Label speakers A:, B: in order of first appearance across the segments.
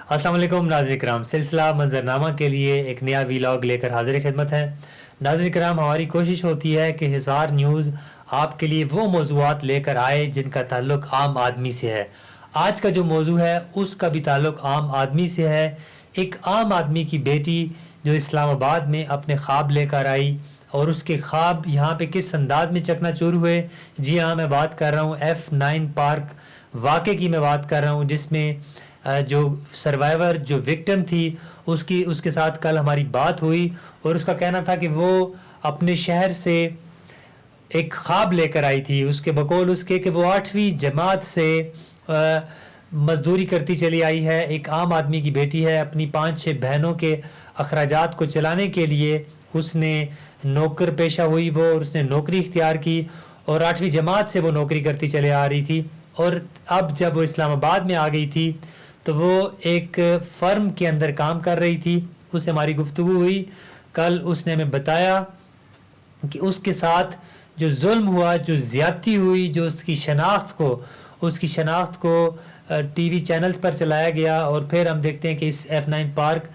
A: السلام علیکم ناظرین کرام، سلسلہ منظرنامہ کے لیے ایک نیا ویلاگ لے کر حاضر خدمت ہے۔ ناظرین کرام، ہماری کوشش ہوتی ہے کہ ہزار نیوز آپ کے لیے وہ موضوعات لے کر آئے جن کا تعلق عام آدمی سے ہے۔ آج کا جو موضوع ہے اس کا بھی تعلق عام آدمی سے ہے۔ ایک عام آدمی کی بیٹی جو اسلام آباد میں اپنے خواب لے کر آئی اور اس کے خواب یہاں پہ کس انداز میں چکنا چور ہوئے۔ جی ہاں، میں بات کر رہا ہوں F9 پارک واقعے کی میں بات کر رہا ہوں، جس میں جو سروائیور جو وکٹم تھی اس کے ساتھ کل ہماری بات ہوئی اور اس کا کہنا تھا کہ وہ اپنے شہر سے ایک خواب لے کر آئی تھی، اس کے بقول اس کے کہ وہ 8ویں جماعت سے مزدوری کرتی چلی آئی ہے۔ ایک عام آدمی کی بیٹی ہے، اپنی 5-6 بہنوں کے اخراجات کو چلانے کے لیے اس نے نوکر پیشہ ہوئی وہ، اور اس نے نوکری اختیار کی اور 8ویں جماعت سے وہ نوکری کرتی چلے آ رہی تھی۔ اور اب جب وہ اسلام آباد میں آ گئی تھی تو وہ ایک فرم کے اندر کام کر رہی تھی، اس سے ہماری گفتگو ہوئی۔ کل اس نے ہمیں بتایا کہ اس کے ساتھ جو ظلم ہوا، جو زیادتی ہوئی، جو اس کی شناخت کو ٹی وی چینلز پر چلایا گیا، اور پھر ہم دیکھتے ہیں کہ اس F9 پارک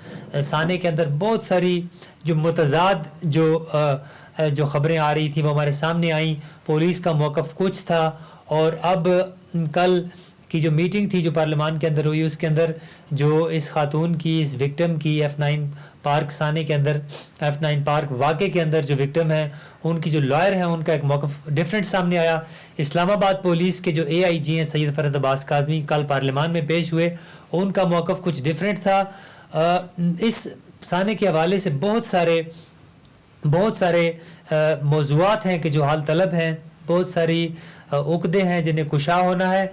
A: سانے کے اندر بہت ساری جو متضاد جو خبریں آ رہی تھیں وہ ہمارے سامنے آئیں۔ پولیس کا موقف کچھ تھا، اور اب کل کی جو میٹنگ تھی جو پارلیمان کے اندر ہوئی، اس کے اندر جو اس خاتون کی، اس وکٹم کی F9 پارک سانے کے اندر، F9 پارک واقعے کے اندر جو وکٹم ہیں ان کی جو لائر ہیں ان کا ایک موقف ڈیفرنٹ سامنے آیا۔ اسلام آباد پولیس کے جو AIG ہیں سید فرحت عباس کاظمی کل پارلیمان میں پیش ہوئے، ان کا موقف کچھ ڈیفرنٹ تھا۔ اس سانے کے حوالے سے بہت سارے موضوعات ہیں کہ جو حال طلب ہیں، بہت ساری عقدے ہیں جنہیں کشا ہونا ہے۔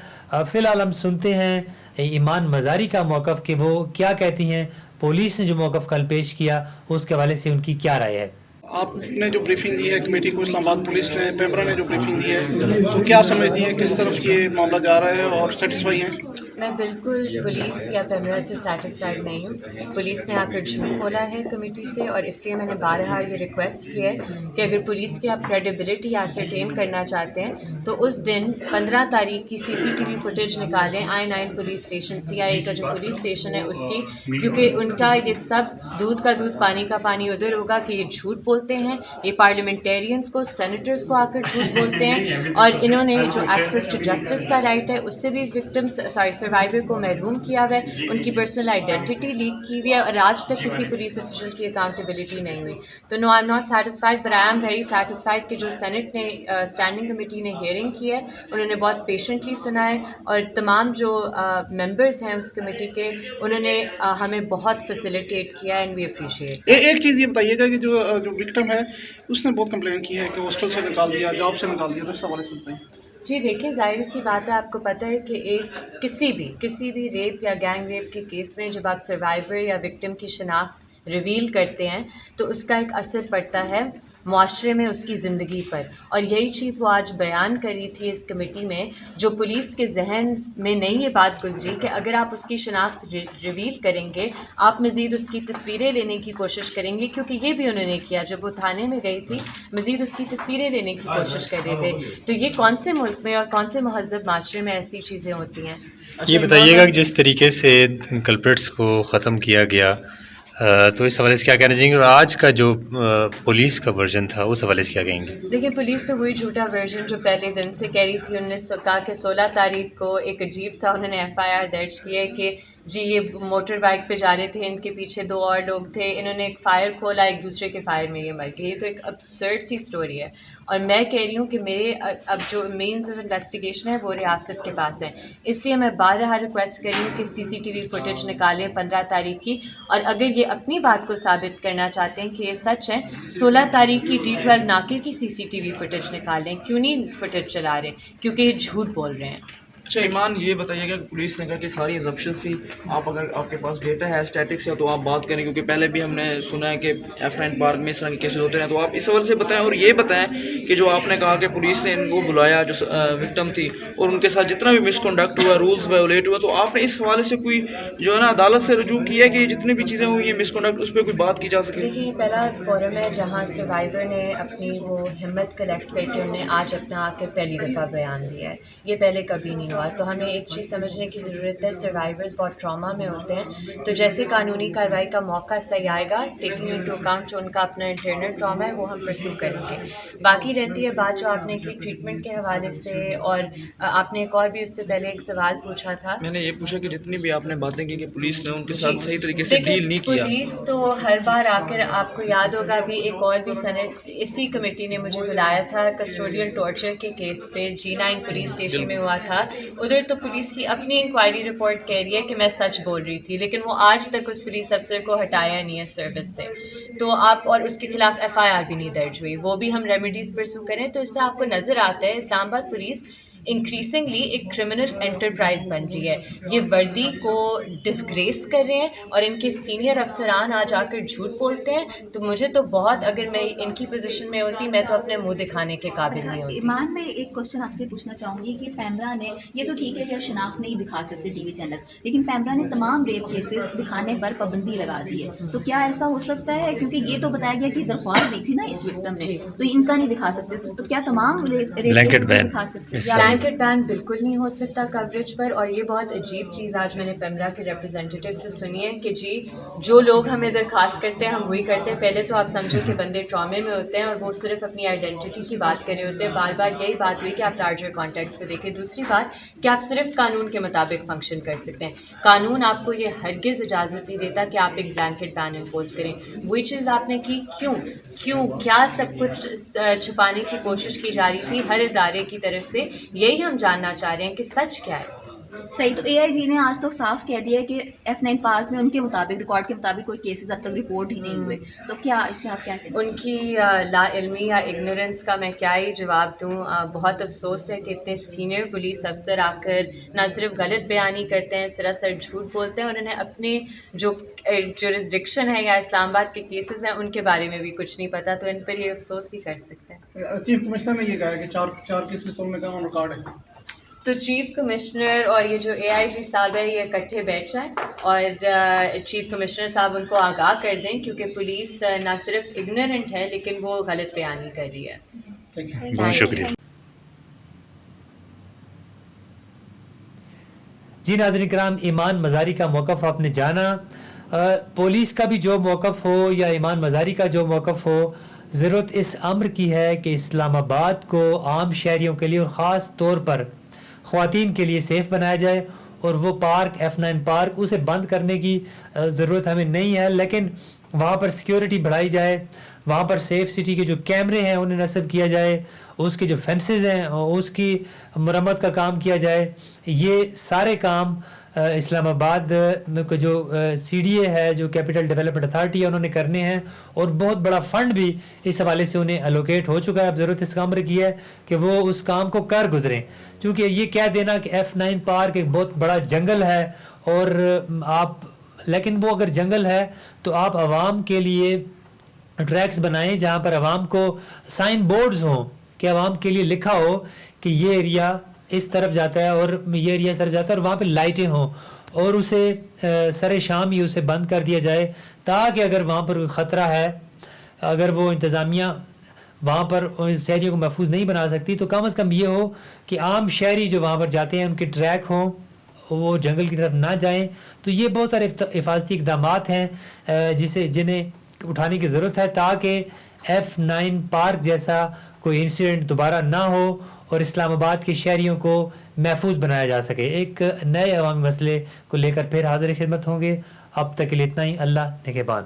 A: فی الحال ہم سنتے ہیں ایمان مزاری کا موقف کہ وہ کیا کہتی ہیں، پولیس نے جو موقف کل پیش کیا اس کے حوالے سے ان کی کیا رائے ہے۔
B: آپ نے جو بریفنگ دی ہے کمیٹی کو، اسلام آباد پولیس نے، پیمرا نے جو بریفنگ دی ہے، تو کیا سمجھتی ہیں کس طرف یہ معاملہ جا رہا ہے اور سیٹسفائی ہیں؟
C: میں بالکل پولیس یا پیمرا سے سیٹسفائیڈ نہیں ہوں۔ پولیس نے آ کر جھوٹ بولا ہے کمیٹی سے، اور اس لیے میں نے بارہا یہ ریکویسٹ کی ہے کہ اگر پولیس کی آپ کریڈیبلٹی اسرٹین کرنا چاہتے ہیں تو اس دن 15 تاریخ کی CCTV فوٹیج نکالیں I9 پولیس اسٹیشن، CIA کا جو پولیس اسٹیشن ہے اس کی، کیونکہ ان کا یہ سب دودھ کا دودھ پانی کا پانی ادھر ہوگا کہ یہ جھوٹ بولتے ہیں، یہ پارلیمنٹیرینز کو، سینیٹرز کو آ کر جھوٹ بولتے ہیں، اور انہوں نے جو ایکسیس ٹو جسٹس کا رائٹ ہے اس سے بھی سروائیور کو محروم کیا ہوا ہے، ان کی پرسنل آئیڈینٹی لیک کی ہوئی ہے، اور آج تک کسی پولیس افیشل کی اکاؤنٹیبلٹی نہیں ہوئی۔ تو no, I am not satisfied, but I am very satisfied کہ جو سینٹ نے اسٹینڈنگ کمیٹی نے ہیئرنگ کی ہے انہوں نے بہت پیشنٹلی سنا ہے، اور تمام جو ممبرس ہیں اس کمیٹی کے انہوں نے ہمیں بہت فیسیلیٹیٹ کیا، اینڈ وی اپریشیٹ۔
B: ایک چیز یہ بتائیے گا کہ جو وکٹم ہے اس نے بہت کمپلین کی ہے کہ ہاسٹل سے نکال دیا، جاب سے نکال دیا، تو اس حوالے سے بتائیں۔
C: جی دیکھیں، ظاہر سی بات ہے، آپ کو پتہ ہے کہ ایک کسی بھی ریپ یا گینگ ریپ کے کیس میں جب آپ سروائیور یا وکٹم کی شناخت ریویل کرتے ہیں تو اس کا ایک اثر پڑتا ہے معاشرے میں، اس کی زندگی پر، اور یہی چیز وہ آج بیان کری تھی اس کمیٹی میں۔ جو پولیس کے ذہن میں نہیں یہ بات گزری کہ اگر آپ اس کی شناخت ریویل کریں گے، آپ مزید اس کی تصویریں لینے کی کوشش کریں گے، کیونکہ یہ بھی انہوں نے کیا جب وہ تھانے میں گئی تھی، مزید اس کی تصویریں لینے کی کوشش کر رہے تھے۔ تو یہ کون سے ملک میں اور کون سے مہذب معاشرے میں ایسی چیزیں ہوتی ہیں؟
A: یہ بتائیے گا کہ جس طریقے سے ان کلپریٹس کو ختم کیا گیا، تو اس حوالے سے کیا کہنا چاہیں گے، اور آج کا جو پولیس کا ورژن تھا اس حوالے سے کیا کہیں گے؟
C: دیکھیں، پولیس تو وہی جھوٹا ورژن جو پہلے دن سے کہہ رہی تھی۔ انہوں نے کہا کہ 16 تاریخ کو ایک عجیب سا انہوں نے FIR درج کی ہے کہ جی یہ موٹر بائک پہ جا رہے تھے، ان کے پیچھے 2 اور لوگ تھے، انہوں نے ایک فائر کھولا، ایک دوسرے کے فائر میں یہ مر گئے۔ یہ تو ایک ابسرڈ سی سٹوری ہے، اور میں کہہ رہی ہوں کہ میرے اب جو مینز آف انویسٹیگیشن ہے وہ ریاست کے پاس ہے، اس لیے میں بارہا ریکویسٹ کر رہی ہوں کہ CCTV فوٹیج نکالیں 15 تاریخ کی، اور اگر یہ اپنی بات کو ثابت کرنا چاہتے ہیں کہ یہ سچ ہے، 16 تاریخ کی D12 ناکے کی CCTV فوٹیج نکالیں۔ کیوں نہیں فوٹیج چلا رہے؟ کیونکہ یہ جھوٹ بول رہے ہیں۔
D: اچھا ایمان، یہ بتائیے گا، پولیس نے کہا کہ ساری ایگزمپشنز تھی، اگر آپ کے پاس ڈیٹا ہے اسٹیٹکس ہے تو آپ بات کریں، کیونکہ پہلے بھی ہم نے سنا ہے کہ F9 پارک میں اس طرح کے کیسز ہوتے ہیں، تو آپ اس حوالے سے بتائیں، اور یہ بتائیں کہ جو آپ نے کہا کہ پولیس نے ان کو بلایا جو وکٹم تھی اور ان کے ساتھ جتنا بھی مس کنڈکٹ ہوا، رولز ویولیٹ ہوا، تو آپ نے اس حوالے سے کوئی جو ہے نا عدالت سے رجوع کیا ہے کہ جتنی بھی چیزیں ہوئی ہیں مس کنڈکٹ اس پہ کوئی بات کی جا سکے؟
C: دیکھیے، یہ پہلا فورم ہے جہاں سروائیور نے اپنی وہ ہمت کلیکٹ کر کے انہیں آج اپنا آ کے پہلی دفعہ بیان دیا ہے، یہ پہلے کبھی نہیں ہوا. تو ہمیں ایک چیز سمجھنے کی ضرورت ہے, سروائیورز بہت ٹراما میں ہوتے ہیں, تو جیسے قانونی کارروائی کا موقع صحیح آئے گا, ٹیکنگ انٹو اکاؤنٹ جو ان کا اپنا انٹرنل ٹراما ہے وہ ہم پرسو کریں گے. باقی رہتی ہے بات جو آپ نے کی ٹریٹمنٹ کے حوالے سے, اور آپ نے ایک اور بھی اس سے پہلے ایک سوال پوچھا تھا.
D: میں نے یہ پوچھا کہ جتنی بھی آپ نے باتیں کی کہ پولیس نے ان کے ساتھ صحیح طریقے سے ڈیل نہیں کیا.
C: پولیس تو ہر بار آ کر, آپ کو یاد ہوگا ابھی ایک اور بھی سینٹ اسی کمیٹی نے مجھے بلایا تھا کسٹوڈیل ٹارچر کے کیس پہ, G9 پولیس اسٹیشن میں ہوا تھا. ادھر تو پولیس کی اپنی انکوائری رپورٹ کہہ رہی ہے کہ میں سچ بول رہی تھی, لیکن وہ آج تک اس پولیس افسر کو ہٹایا نہیں ہے سروس سے. تو آپ, اور اس کے خلاف FIR بھی نہیں درج ہوئی, وہ بھی ہم ریمیڈیز پرسو کریں. تو اس سے آپ کو نظر آتا ہے اسلام آباد پولیس انکریزنگلی ایک کرمنل انٹرپرائز بن رہی ہے. یہ وردی کو ڈسگریس کر رہے ہیں اور ان کے سینئر افسران آ جا کر جھوٹ بولتے ہیں. تو مجھے تو بہت, اگر میں ان کی پوزیشن میں ہوتی میں تو اپنے منہ دکھانے کے قابل نہیں ہوتی.
E: ایمان, میں ایک کوشچن آپ سے پوچھنا چاہوں گی کہ پیمرا نے, یہ تو ٹھیک ہے کہ آپ شناخت نہیں دکھا سکتے ٹی وی چینلز, لیکن پیمرا نے تمام ریپ کیسز دکھانے پر پابندی لگا دی ہے. تو کیا ایسا ہو سکتا ہے, کیونکہ یہ تو بتایا گیا کہ درخواست دی تھی نا اس وکٹم نے, تو ان کا نہیں دکھا سکتے, تو کیا تمام ریپ کیسز دکھا سکتے ہیں؟
C: بلینکٹ بین بالکل نہیں ہو سکتا کوریج پر. اور یہ بہت عجیب چیز آج میں نے پیمرا کے ریپرزینٹیو سے سنی ہے کہ جی جو لوگ ہمیں درخواست کرتے ہیں ہم وہی کرتے ہیں. پہلے تو آپ سمجھو کہ بندے ٹرامے میں ہوتے ہیں اور وہ صرف اپنی آئیڈینٹی کی بات کر رہے ہوتے ہیں. بار بار یہی بات ہوئی کہ آپ لارجر کانٹیکس پہ دیکھیں. دوسری بات کہ آپ صرف قانون کے مطابق فنکشن کر سکتے ہیں. قانون آپ کو یہ ہرگز اجازت نہیں دیتا کہ آپ ایک بلینکٹ بین امپوز کریں. وہی چیز آپ نے کی, کیوں کیا سب کچھ چھپانے کی کوشش کی جا رہی تھی ہر ادارے کی طرف سے, یہی ہم جاننا چاہ رہے ہیں کہ سچ کیا ہے.
E: صحیح. تو AIG نے آج تو صاف کہہ دیا ہے کہ F9 پارک میں ان کے مطابق, ریکارڈ کے مطابق کوئی کیسز اب تک رپورٹ ہی نہیں ہوئے. تو کیا اس میں آپ کیا کہتے ہیں؟
C: ان کی لا علمی یا اگنورنس کا میں کیا ہی جواب دوں. بہت افسوس ہے کہ اتنے سینئر پولیس افسر آ کر نہ صرف غلط بیانی کرتے ہیں, سراسر جھوٹ بولتے ہیں, اور انہیں اپنے جو جورسڈکشن ہے یا اسلام آباد کے کیسز ہیں ان کے بارے میں بھی کچھ نہیں پتہ. تو ان پر یہ افسوس ہی کر سکتے ہیں.
B: چیف کمشنر نے یہ کہا ہے کہ چار کیسز انہوں نے کہا آن ریکارڈ ہے.
C: تو چیف کمشنر اور یہ جو AIG صاحب ہے یہ اکٹھے بیٹھ جائیں اور چیف کمشنر صاحب ان کو آگاہ کر دیں, کیونکہ پولیس نہ صرف اگنورنٹ ہے لیکن وہ غلط بیانی کر رہی ہے.
F: بہت شکریہ.
A: جی ناظرین کرام, ایمان مزاری کا موقف آپ نے جانا. پولیس کا بھی جو موقف ہو یا ایمان مزاری کا جو موقف ہو, ضرورت اس امر کی ہے کہ اسلام آباد کو عام شہریوں کے لیے اور خاص طور پر خواتین کے لیے سیف بنایا جائے. اور وہ پارک F9 پارک, اسے بند کرنے کی ضرورت ہمیں نہیں ہے, لیکن وہاں پر سیکیورٹی بڑھائی جائے, وہاں پر سیف سٹی کے جو کیمرے ہیں انہیں نصب کیا جائے, اس کے جو فینسز ہیں اس کی مرمت کا کام کیا جائے. یہ سارے کام اسلام آباد کو جو CDA ہے, جو کیپٹل ڈیولپمنٹ اتھارٹی ہے, انہوں نے کرنے ہیں, اور بہت بڑا فنڈ بھی اس حوالے سے انہیں الوکیٹ ہو چکا ہے. اب ضرورت اس کام کی ہے کہ وہ اس کام کو کر گزریں, چونکہ یہ کہہ دینا کہ F9 پارک ایک بہت بڑا جنگل ہے اور آپ, لیکن وہ اگر جنگل ہے تو آپ عوام کے لیے ٹریکس بنائیں جہاں پر عوام کو سائن بورڈز ہوں کہ عوام کے لیے لکھا ہو کہ یہ ایریا اس طرف جاتا ہے اور یہ ایریا اس طرف جاتا ہے, اور وہاں پہ لائٹیں ہوں, اور اسے سر شام ہی اسے بند کر دیا جائے, تاکہ اگر وہاں پر کوئی خطرہ ہے, اگر وہ انتظامیہ وہاں پر شہریوں کو محفوظ نہیں بنا سکتی, تو کم از کم یہ ہو کہ عام شہری جو وہاں پر جاتے ہیں ان کے ٹریک ہوں, وہ جنگل کی طرف نہ جائیں. تو یہ بہت سارے حفاظتی اقدامات ہیں جنہیں اٹھانے کی ضرورت ہے, تاکہ F9 پارک جیسا کوئی انسیڈنٹ دوبارہ نہ ہو اور اسلام آباد کے شہریوں کو محفوظ بنایا جا سکے. ایک نئے عوامی مسئلے کو لے کر پھر حاضر خدمت ہوں گے. اب تک کے لیے اتنا ہی. اللہ نگہبان.